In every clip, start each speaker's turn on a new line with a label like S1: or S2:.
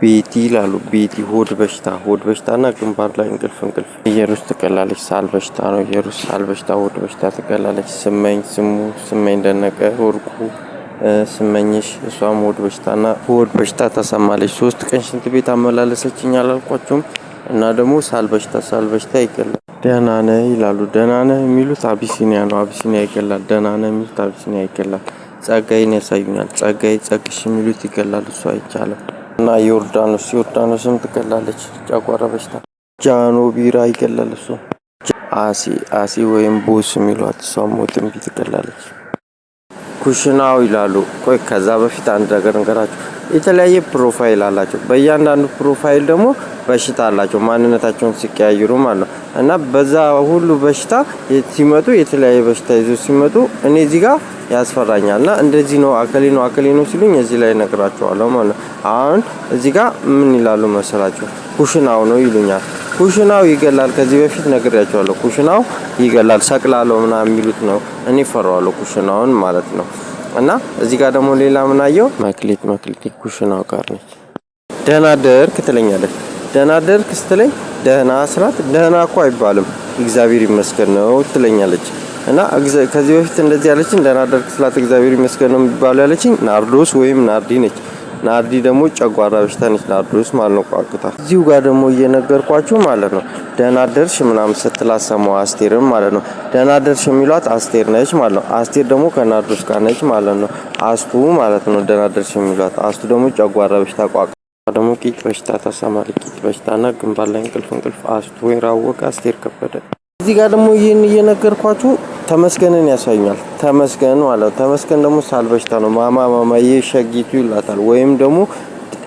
S1: ቤቲ ይላሉ። ቤቲ ሆድ በሽታና ግንባር ላይ እንቅልፍ። ኢየሩስ ትቀላለች። ሳል በሽታ ነው። ኢየሩስ ሳል በሽታ፣ ሆድ በሽታ ትቀላለች። ስመኝ ደነቀ ወርቁ ስመኝሽ እሷም ሆድ በሽታ ተሰማለች። 3 ቀን ሽንት ቤት አመላለሰችኝ አላልኳችሁም? እና ደግሞ ሳል በሽታ ይቀላል። ደህና ነህ ይላሉ። ደህና ነህ የሚሉት አቢሲኒያ ነው። አቢሲኒያ ይቀላል። ደህና ነህ የሚሉት አቢሲኒያ ይቀላል። ጸጋይን ያሳዩኛል። ጸግሽ የሚሉት ይቀላል። እሱ አይቻልም። እና ዮርዳኖስም ትቀላለች። ጨጓራ በሽታ። ጃኖ ቢራ ይቀላል። እሱ አሲ ወይም ቦስ የሚሏት እሷም ሞትም ትቀላለች። ኩሽናው ይላሉ። ቆይ ከዛ በፊት አንድ ነገር እንገራችሁ። የተለያየ ፕሮፋይል አላቸው። በእያንዳንዱ ፕሮፋይል ደግሞ በሽታ አላቸው። ማንነታቸውን ሲቀያይሩ ማለት ነው። እና በዛ ሁሉ በሽታ ሲመጡ የተለያየ በሽታ ይዞ ሲመጡ እኔ እዚህ ጋር ያስፈራኛልና እንደዚህ ነው አከሌ ነው ሲሉኝ እዚህ ላይ ነግራቸዋለሁ ማለት ነው። አሁን እዚህ ጋር ምን ይላሉ መሰላችሁ? ኩሽናው ነው ይሉኛል። ኩሽናው ይገላል። ከዚህ በፊት ነግሬያቸዋለሁ። ኩሽናው ይገላል። ሰቅላለው ምናምን የሚሉት ነው። እኔ ፈራዋለሁ ኩሽናውን ማለት ነው። እና እዚህ ጋር ደግሞ ሌላ ምን አየው? መክሊት ኩሽናው ጋር ነች። ደህና ደርክ ትለኛለች። ደህና ደርክ ስትለኝ ደህና አስራት ደህና እኮ አይባልም እግዚአብሔር ይመስገን ነው ትለኛለች። እና ከዚህ በፊት እንደዚህ ያለችኝ ደህና ደርክ ስላት እግዚአብሔር ይመስገን ነው የሚባለው ያለችኝ ናርዶስ ወይም ናርዲ ነች። ናርዲ ደግሞ ጨጓራ በሽታ ነች። ናርዶስ ማለት ነው ቋቁታ። እዚሁ ጋር ደግሞ እየነገርኳችሁ ማለት ነው። ደህና ደርሽ ምናምን ስትላት ሰማሁ። አስቴርም ማለት ነው ደህና ደርሽ የሚሏት አስቴር ነች ማለት ነው። አስቴር ደግሞ ከናርዶስ ጋር ነች ማለት ነው። አስቱ ማለት ነው ደህና ደርሽ የሚሏት። አስቱ ደግሞ ጨጓራ በሽታ ቋቁታ ደግሞ ቂጥ በሽታ ተሰማለች። ቂጥ በሽታና ግንባር ላይ እንቅልፍ አስቱ ወይ ራወቀ አስቴር ከበደ። እዚህ ጋር ደግሞ ይሄን እየነገርኳችሁ ተመስገንን ያሳዩኛል። ተመስገን ማለት ተመስገን ደግሞ ሳል በሽታ ነው። ማማ የሸጊቱ ይላታል። ወይም ደግሞ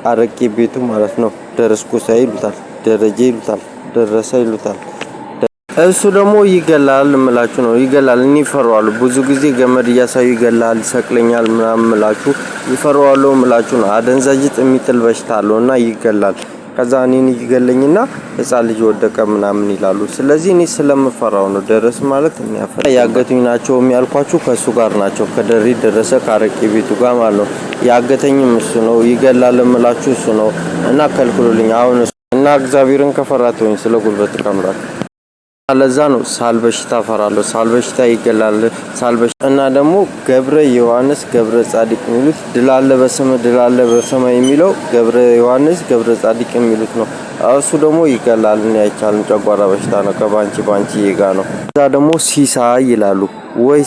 S1: አረቄ ቤቱ ማለት ነው። ደረስኩ ሳይ ይሉታል። ደረጀ ይሉታል። ደረሰ ይሉታል። እሱ ደግሞ ይገላል እምላችሁ ነው። ይገላል። እኔ ይፈራዋሉ። ብዙ ጊዜ ገመድ እያሳዩ ይገላል፣ ይሰቅለኛል ምናምን እምላችሁ ይፈራዋሉ እምላችሁ ነው። አደንዛዥ የሚጥል በሽታ አለውና ይገላል። ከዛ እኔን ይገለኝና ህፃን ልጅ ወደቀ ምናምን ይላሉ። ስለዚህ እኔ ስለምፈራው ነው። ደረስ ማለት እኔ ያገቱኝ ናቸው የሚያልኳችሁ ከሱ ጋር ናቸው። ከደሪ ደረሰ ካረቄ ቤቱ ጋር ማለት ነው። ያገተኝም እሱ ነው። ይገላል እምላችሁ እሱ ነው። እና ከልክሉልኝ አሁን እና እግዚአብሔርን ከፈራተውኝ ስለ ጉልበት ካምላክ አለዛ ነው። ሳል በሽታ ፈራለሁ። ሳል በሽታ ይገላል። እና ደግሞ ገብረ ዮሐንስ ገብረ ጻድቅ የሚሉት ድላለ በሰማይ የሚለው ገብረ ዮሐንስ ገብረ ጻድቅ የሚሉት ነው። እሱ ደግሞ ይገላል። እና አይቻልም። ጨጓራ በሽታ ነው። ከባንቺ ይጋ ነው። እዛ ደግሞ ሲሳይ ይላሉ። ወይ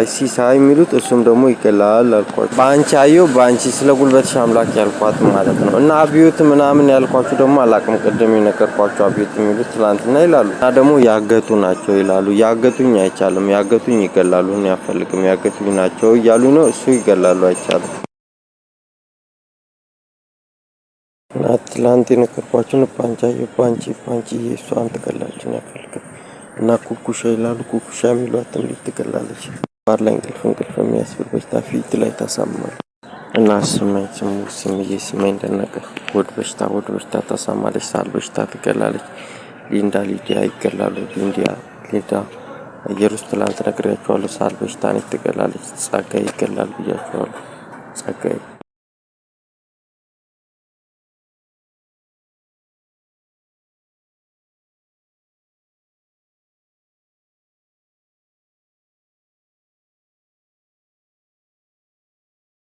S1: ሲሳይ የሚሉት እሱም ደግሞ ይገላል አልኳችሁ። ባንቺ ስለ ጉልበት አምላክ ያልኳት ማለት ነው። እና አብዮት ምናምን ያልኳችሁ ደግሞ አላቅም። ቅድም የነገርኳችሁ አብዮት የሚሉት ትላንትና ይላሉ። እና ደግሞ ያገቱ ናቸው ይላሉ። ያገቱኝ አይቻልም። ያገቱኝ ይገላሉ። እኔ አልፈልግም። ያገቱኝ ናቸው እያሉ ነው። እሱ ይገላሉ አይቻልም። እና ትላንት የነገርኳችሁ ባንቺ እሷን ትገላለች አልፈልግም። እና ኩኩሻ ይላሉ። ኩኩሻ የሚሏትም ልጅ ትገላለች። ባር ላይ እንቅልፍ የሚያስብል በሽታ ፊት ላይ ታሳማል። እና ስመኝ ደነቀ ሆድ በሽታ ታሳማለች። ሳል በሽታ ትገላለች። ሊዲያ ይገላሉ። ሊዳ ኢየሩስ ትላንት ነግሬያችኋለሁ። ሳል በሽታ ነች ትገላለች። ጸጋይ ይገላል ብያችኋለሁ። ጸጋይ